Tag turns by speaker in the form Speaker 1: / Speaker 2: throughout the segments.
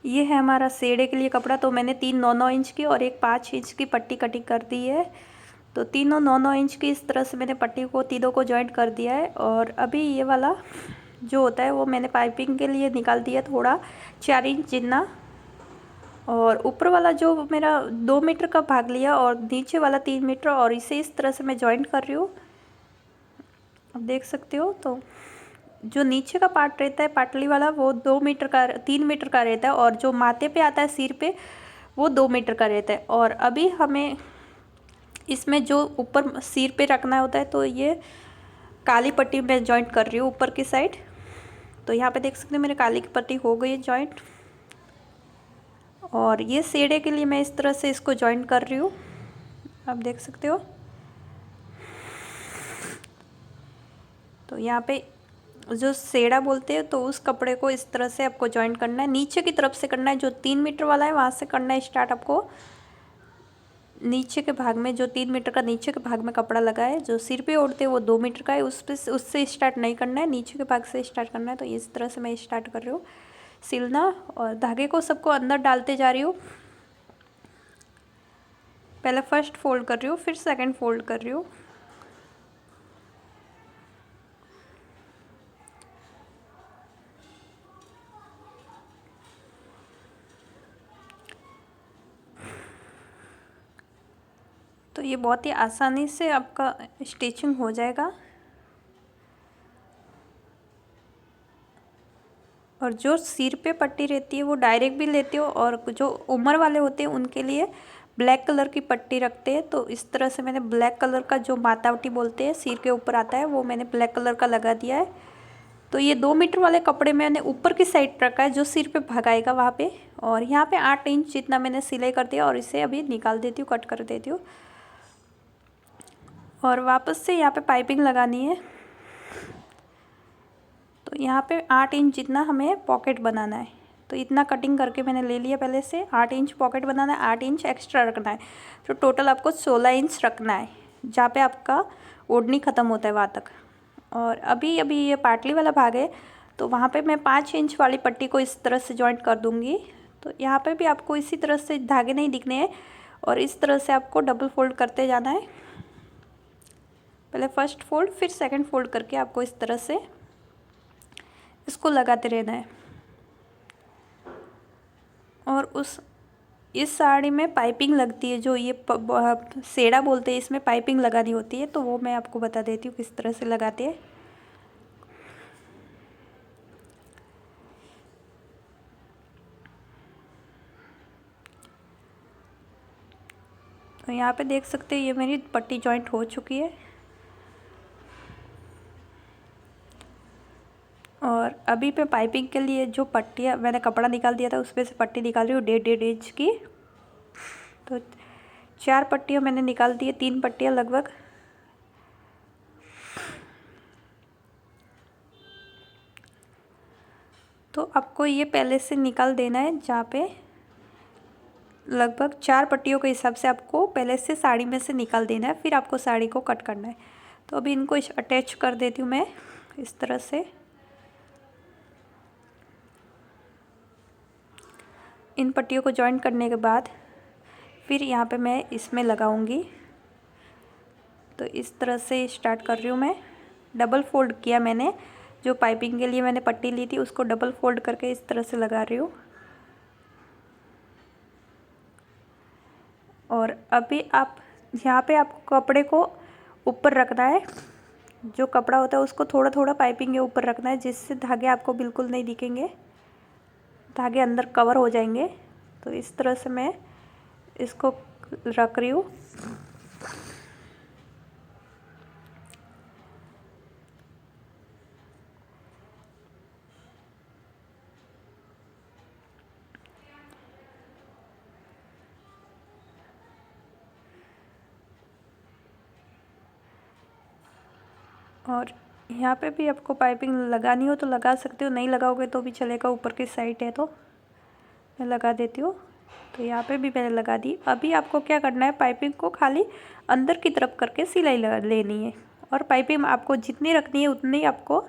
Speaker 1: ये है हमारा सेड़े के लिए कपड़ा। तो मैंने 3 9-9 इंच की और एक 5 इंच की पट्टी कटिंग कर दी है। तो तीनों 9-9 इंच की इस तरह से मैंने पट्टी को तीनों को जॉइंट कर दिया है। और अभी ये वाला जो होता है वो मैंने पाइपिंग के लिए निकाल दिया थोड़ा 4 इंच जितना। और ऊपर वाला जो मेरा 2 मीटर का भाग लिया और नीचे वाला 3 मीटर, और इसे इस तरह से मैं जॉइंट कर रही हूँ। अब देख सकते हो। तो जो नीचे का पार्ट रहता है पाटली वाला वो 2 मीटर का 3 मीटर का रहता है, और जो माथे पे आता है सिर पे वो 2 मीटर का रहता है। और अभी हमें इसमें जो ऊपर सिर पे रखना होता है, तो ये काली पट्टी मैं जॉइंट कर रही हूँ ऊपर की साइड। तो यहाँ पे देख सकते हो मेरे काली की पट्टी हो गई है जॉइंट। और ये सेड़े के लिए मैं इस तरह से इसको जॉइंट कर रही हूँ, आप देख सकते हो। तो यहाँ पे जो सेड़ा बोलते हैं तो उस कपड़े को इस तरह से आपको जॉइंट करना है, नीचे की तरफ से करना है। जो 3 मीटर वाला है वहाँ से करना है स्टार्ट आपको। नीचे के भाग में जो 3 मीटर का नीचे के भाग में कपड़ा लगा है, जो सिर पे ओढ़ते हैं वो 2 मीटर का है, उससे स्टार्ट नहीं करना है, नीचे के भाग से स्टार्ट करना है। तो इस तरह से मैं स्टार्ट कर रही हूँ सिलना, और धागे को सबको अंदर डालते जा रही हूँ। पहले फर्स्ट फोल्ड कर रही हूँ, फिर सेकंड फोल्ड कर रही हूँ। तो ये बहुत ही आसानी से आपका स्टिचिंग हो जाएगा। और जो सिर पे पट्टी रहती है वो डायरेक्ट भी लेते हो, और जो उम्र वाले होते हैं उनके लिए ब्लैक कलर की पट्टी रखते हैं। तो इस तरह से मैंने ब्लैक कलर का जो मातावटी बोलते हैं सिर के ऊपर आता है वो मैंने ब्लैक कलर का लगा दिया है। तो ये 2 मीटर वाले कपड़े मैंने ऊपर की साइड रखा है जो सिर पे भगाएगा वहाँ पे। और यहाँ पे 8 इंच जितना मैंने सिलाई कर दिया, और इसे अभी निकाल देती हूँ, कट कर देती हूँ। और वापस से यहाँ पे पाइपिंग लगानी है। तो यहाँ पे 8 इंच जितना हमें पॉकेट बनाना है। तो इतना कटिंग करके मैंने ले लिया पहले से। 8 इंच पॉकेट बनाना है, 8 इंच एक्स्ट्रा रखना है। तो टोटल आपको 16 इंच रखना है जहाँ पे आपका ओढ़नी ख़त्म होता है वहाँ तक। और अभी अभी ये पाटली वाला भाग है, तो वहाँ पे मैं 5 इंच वाली पट्टी को इस तरह से जॉइंट कर दूँगी। तो यहाँ पे भी आपको इसी तरह से धागे नहीं दिखने हैं, और इस तरह से आपको डबल फोल्ड करते जाना है। पहले फर्स्ट फोल्ड फिर सेकंड फोल्ड करके आपको इस तरह से इसको लगाते रहना है। और इस साड़ी में पाइपिंग लगती है, जो ये सेड़ा बोलते हैं, इसमें पाइपिंग लगानी होती है। तो वो मैं आपको बता देती हूँ किस तरह से लगाते हैं। तो यहाँ पे देख सकते हैं ये मेरी पट्टी जॉइंट हो चुकी है। और अभी मैं पाइपिंग के लिए जो पट्टियाँ मैंने कपड़ा निकाल दिया था उसमें से पट्टी निकाल रही हूँ 1.5 इंच की। तो 4 पट्टियाँ मैंने निकाल दी है, 3 पट्टियाँ लगभग। तो आपको ये पहले से निकाल देना है, जहाँ पे लगभग 4 पट्टियों के हिसाब से आपको पहले से साड़ी में से निकाल देना है, फिर आपको साड़ी को कट करना है। तो अभी इनको अटैच कर देती हूँ मैं इस तरह से। इन पट्टियों को जॉइन करने के बाद फिर यहाँ पे मैं इसमें लगाऊंगी। तो इस तरह से स्टार्ट कर रही हूँ मैं। डबल फोल्ड किया मैंने, जो पाइपिंग के लिए मैंने पट्टी ली थी उसको डबल फोल्ड करके इस तरह से लगा रही हूँ। और अभी आप यहाँ पे आपको कपड़े को ऊपर रखना है, जो कपड़ा होता है उसको थोड़ा थोड़ा पाइपिंग के ऊपर रखना है, जिससे धागे आपको बिल्कुल नहीं दिखेंगे, धागे अंदर कवर हो जाएंगे। तो इस तरह से मैं इसको रख रही हूँ। और यहाँ पे भी आपको पाइपिंग लगानी हो तो लगा सकते हो, नहीं लगाओगे तो भी चलेगा, ऊपर की साइड है तो मैं लगा देती हूँ। तो यहाँ पे भी मैंने लगा दी। अभी आपको क्या करना है, पाइपिंग को खाली अंदर की तरफ करके सिलाई लेनी है, और पाइपिंग आपको जितनी रखनी है उतनी आपको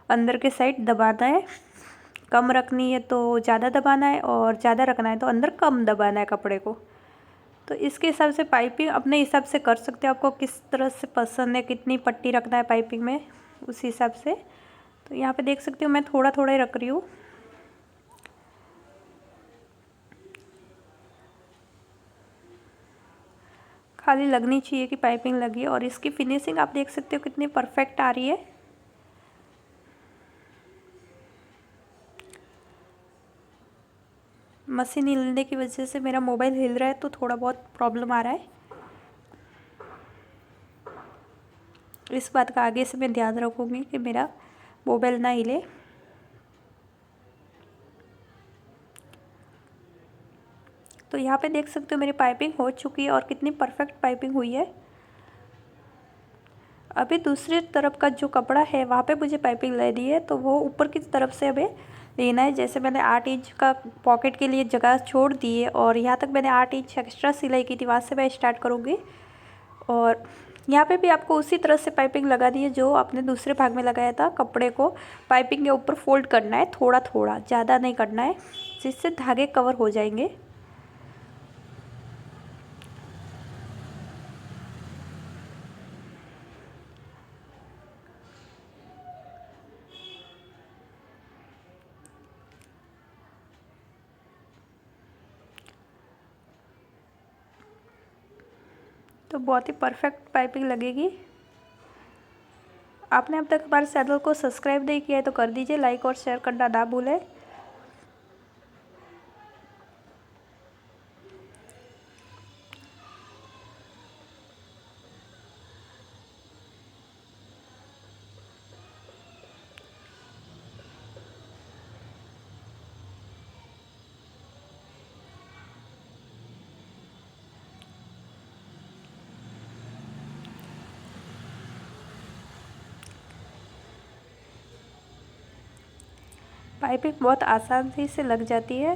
Speaker 1: अंदर के साइड दबाना है, कम रखनी है तो ज़्यादा दबाना है, और ज़्यादा रखना है तो अंदर कम दबाना है कपड़े को। तो इसके हिसाब से पाइपिंग अपने हिसाब से कर सकते हो, आपको किस तरह से पसंद है, कितनी पट्टी रखना है पाइपिंग में, उस हिसाब से। तो यहाँ पे देख सकते हो मैं थोड़ा थोड़ा ही रख रही हूँ। खाली लगनी चाहिए कि पाइपिंग लगी है। और इसकी फिनिशिंग आप देख सकते हो कितनी परफेक्ट आ रही है। मशीन हिलने की वजह से मेरा मोबाइल हिल रहा है तो थोड़ा बहुत प्रॉब्लम आ रहा है। इस बात का आगे से मैं ध्यान रखूँगी कि मेरा मोबाइल ना हिले। तो यहाँ पे देख सकते हो मेरी पाइपिंग हो चुकी है और कितनी परफेक्ट पाइपिंग हुई है। अभी दूसरी तरफ का जो कपड़ा है वहाँ पे मुझे पाइपिंग लेनी है, तो वो ऊपर की तरफ से हमें लेना है। जैसे मैंने 8 इंच का पॉकेट के लिए जगह छोड़ दी है और यहाँ तक मैंने 8 इंच एक्स्ट्रा सिलाई की थी, वहाँ से मैं स्टार्ट करूँगी। और यहाँ पे भी आपको उसी तरह से पाइपिंग लगा दी है जो आपने दूसरे भाग में लगाया था। कपड़े को पाइपिंग के ऊपर फोल्ड करना है, थोड़ा थोड़ा, ज़्यादा नहीं करना है, जिससे धागे कवर हो जाएंगे। तो बहुत ही परफेक्ट पाइपिंग लगेगी। आपने अब तक हमारे चैनल को सब्सक्राइब नहीं किया है तो कर दीजिए, लाइक और शेयर करना ना भूलें। पाइपिंग बहुत आसानी से लग जाती है।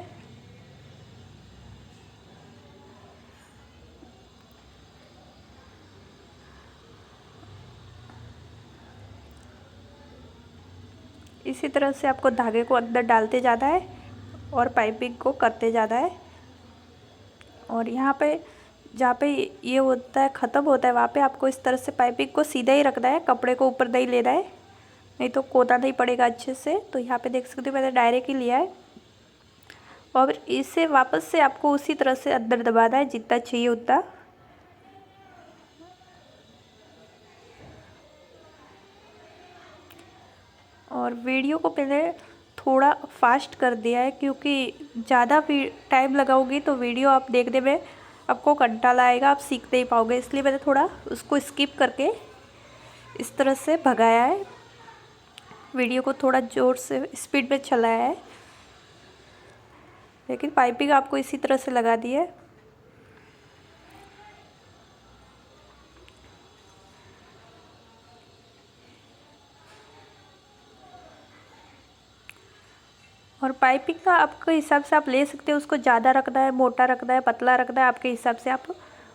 Speaker 1: इसी तरह से आपको धागे को अंदर डालते जाना है और पाइपिंग को करते जाना है। और यहाँ पे जहाँ पे ये होता है, ख़त्म होता है, वहाँ पे आपको इस तरह से पाइपिंग को सीधा ही रखना है, कपड़े को ऊपर नहीं लेना है, नहीं तो कोना नहीं पड़ेगा अच्छे से। तो यहाँ पे देख सकते हो मैंने डायरेक्ट ही लिया है और इसे वापस से आपको उसी तरह से अंदर दबाना है जितना चाहिए उतना। और वीडियो को मैंने थोड़ा फास्ट कर दिया है क्योंकि ज़्यादा टाइम लगाओगी तो वीडियो आप देखने में आपको कंटाला आएगा, आप सीख नहीं पाओगे। इसलिए मैंने थोड़ा उसको स्किप करके इस तरह से भगाया है, वीडियो को थोड़ा ज़ोर से स्पीड में चलाया है। लेकिन पाइपिंग आपको इसी तरह से लगा दी है। और पाइपिंग का आपके हिसाब से आप ले सकते हो, उसको ज़्यादा रखना है, मोटा रखना है, पतला रखना है, आपके हिसाब से आप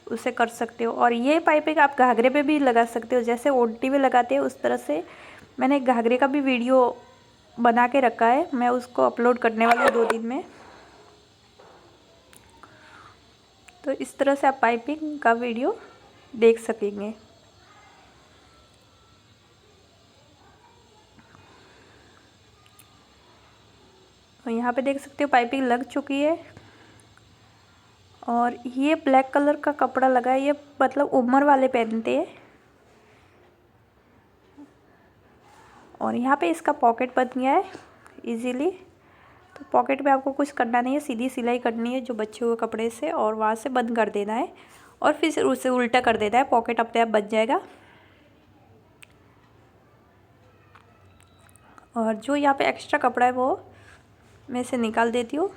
Speaker 1: उसे कर सकते हो। और ये पाइपिंग आप घाघरे पे भी लगा सकते हो, जैसे ओढ़नी में लगाते हैं उस तरह से। मैंने एक घाघरे का भी वीडियो बना के रखा है, मैं उसको अपलोड करने वाली हूँ 2 दिन में। तो इस तरह से आप पाइपिंग का वीडियो देख सकेंगे। तो यहाँ पे देख सकते हो पाइपिंग लग चुकी है। और ये ब्लैक कलर का कपड़ा लगा है, ये मतलब उम्र वाले पहनते हैं। और यहाँ पे इसका पॉकेट बन गया है इजीली। तो पॉकेट में आपको कुछ करना नहीं है, सीधी सिलाई करनी है जो बचे हुए कपड़े से, और वहाँ से बंद कर देना है और फिर उसे उल्टा कर देना है, पॉकेट अपने आप बन जाएगा। और जो यहाँ पे एक्स्ट्रा कपड़ा है वो मैं इसे निकाल देती हूँ।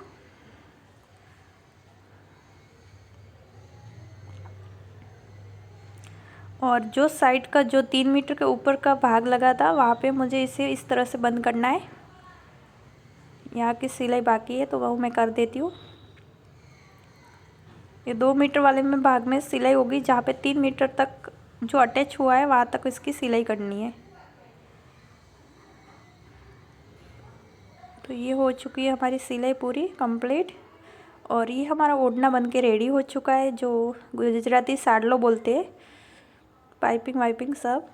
Speaker 1: और जो साइड का जो 3 मीटर के ऊपर का भाग लगा था वहाँ पे मुझे इसे इस तरह से बंद करना है। यहाँ की सिलाई बाकी है तो वह मैं कर देती हूँ। ये 2 मीटर वाले में भाग में सिलाई होगी, जहाँ पे 3 मीटर तक जो अटैच हुआ है वहाँ तक इसकी सिलाई करनी है। तो ये हो चुकी है हमारी सिलाई पूरी कंप्लीट। और ये हमारा ओढ़ना बन के रेडी हो चुका है, जो गुजराती साड़लो बोलते हैं, पाइपिंग वाइपिंग सब।